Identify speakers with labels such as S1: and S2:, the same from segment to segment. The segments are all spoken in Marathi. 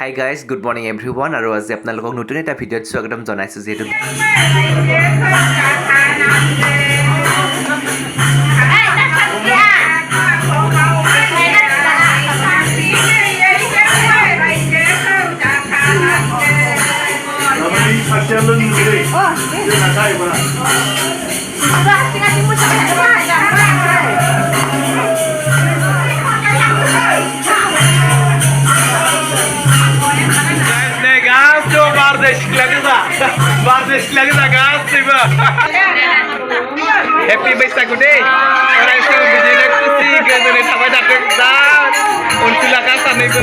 S1: Hi guys good morning everyone আৰু আজি আপোনালোকক নতুন এটা ভিডিঅ'ত স্বাগতম জনাইছোঁ যিহেতু Happy Baisaku Day. Orang itu begini kusi gazone sampai datang dan untuk lakasan itu.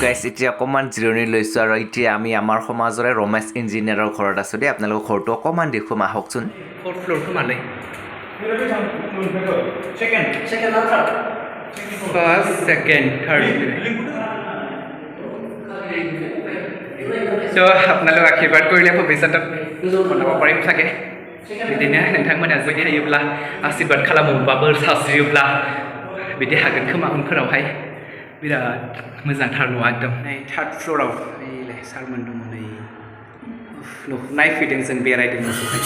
S1: Guys এতিয়া অকণমান জিৰণি লৈছোঁ আৰু এতিয়া আমি আমাৰ সমাজৰে ৰমেশ ইঞ্জিনিয়াৰৰ ঘৰত আছোঁ দেই আপোনালোকৰ ঘৰটো অকণমান দেখুৱাম আহকচোন ফ'ৰ্থ ফ্ল'ৰটো মালে ফাৰ্ষ্ট ছেকেণ্ড থাৰ্ড চ' আপোনালোক আশীৰ্বাদ কৰিলে ভৱিষ্যতত বনাব পাৰিম চাগে बिदिनो नोंथांमोना जुदि हायोब्ला आशीर्बाद खालामोब्ला बोर सास्रियोब्ला बिदि हागोन खोमा उनफोरावहाय बिराद मोजांथार न'आ एकदम नै थार्ड फ्ल'राव नैलाय सारमोन दङ नै नायफैदों जों बेरायदों न'खौहाय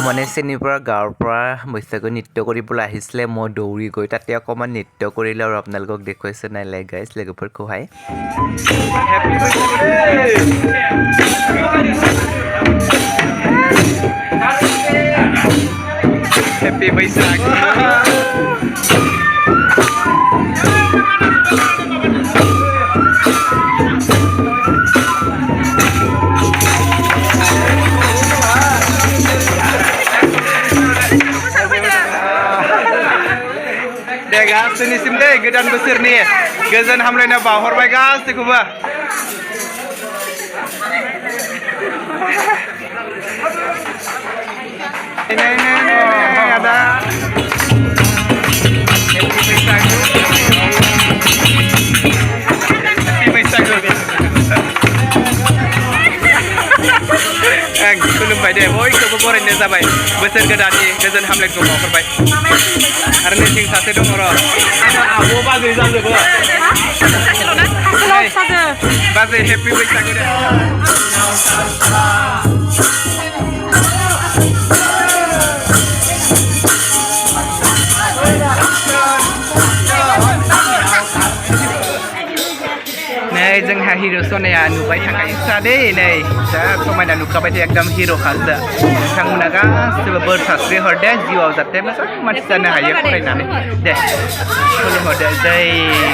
S2: মানে শ্ৰেণীৰ পৰা গাঁৱৰ পৰা বৈশাগু নৃত্য কৰিবলৈ আহিছিলে মই দৌৰি গৈ তাতে অকণমান নৃত্য কৰিলে আৰু আপোনালোকক দেখুৱাইছে নাই লাইক গাইজ লোকৰখौहाय
S1: Happy Baisakh deh gaasinisim deh godan bosoorni goजोन हामलायनाय बावहरबाय गासैखौबो ada Happy Baisakh खुलुमबाय दे बयखौबो बरायनाय जाबाय बोसोर गोदाननि गोजोन हामलायनायखौ बावहरबाय आरो नैथिं सासे दङ र' आब' बाजै जाजोबो बाजै हेपि बैसागु दे नै जोंहा हिर' सनाया नुबाय थाखायोखा दै नै जा समायना नुखाबाय थायो एकदम हिर'खासो नोंथांमोना गासैबो बोर सास्रि हरदे जिउआव जाहाथे मोजां मानसि जानो हायो फरायनानै दे खुलुमहरदो जै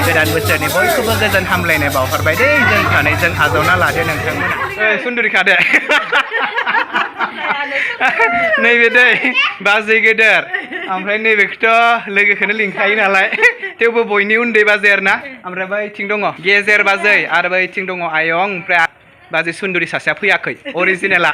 S1: गोदान बोसोरनि बयखौबो गोजोन हामलायनाय बावहरबाय दै जों सानैजों आजावना लादो नोंथांमोना सुन्दुरिखा दे नैबे दै बाजै गेदेर ओमफ्राय नैबेखौथ' लोगोखौनो लिंखायो नालाय थेवबो बयनि उन्दै बाजै आरोना ओमफ्राय बैथिं दङ गेजेर बाजै आरो बैथिं दङ आयं ओमफ्राय बाजै सुन्दुरि सासेया फैयाखै अरिजिनेला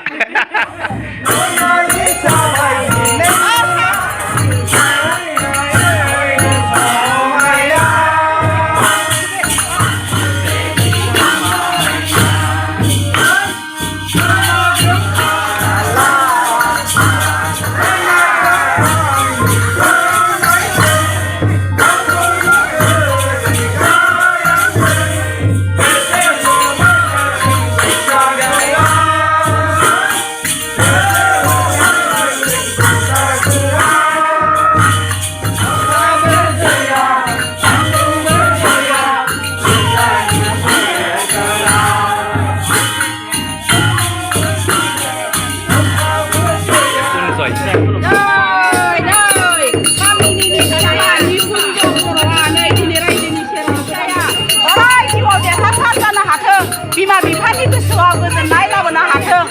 S3: बिमा बिफानि गोसोआव गोजोननाय लाबोनो हाथों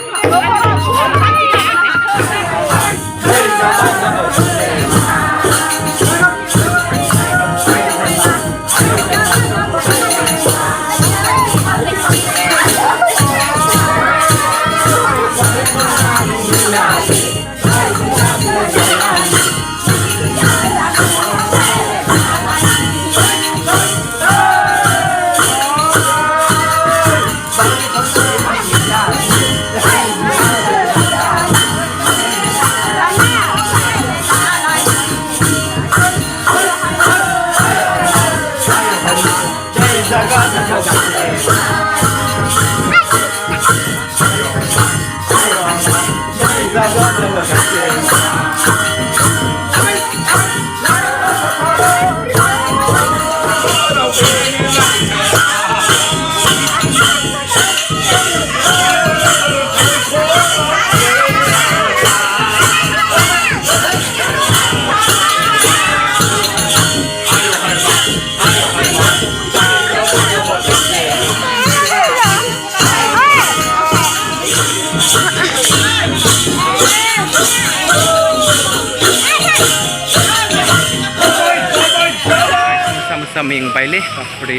S1: मेंबायलै बापरे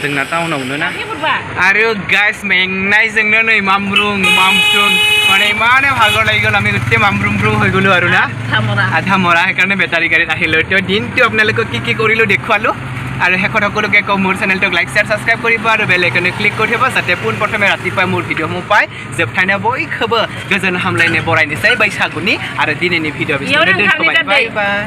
S1: जोंना टाउनावनो ना आरो गाइस मेंनायजोंनो नै मामरुं मामथुं माने इमाने भागर লাগি গ'ল আমি গোটেই মামৰুং হৈ গ'লো আৰু না আধা মৰা সেইকাৰণে বেটাৰী গাড়ীত আহিলো এতিয়া দিনটো আপোনালোকক কি কৰিলো দেখুৱালো আৰু শেষত সকলোকে কওঁ মোৰ চেনেলটোক লাইক শ্বেয়াৰ ছাবস্ক্ৰাইব কৰিব আৰু বেল আইকনে ক্লিক কৰি থ'ব যাতে পোনপ্ৰথমে ৰাতিপুৱা মোৰ ভিডিঅ'সমূহ পায় जोबथायनायाव बयखौबो गोजोन हामलायनाय बरायनोसै बैसागुनि आरो दिनैनि भिडिअ' बिसोरनो दोनथ'बाय बाय बाय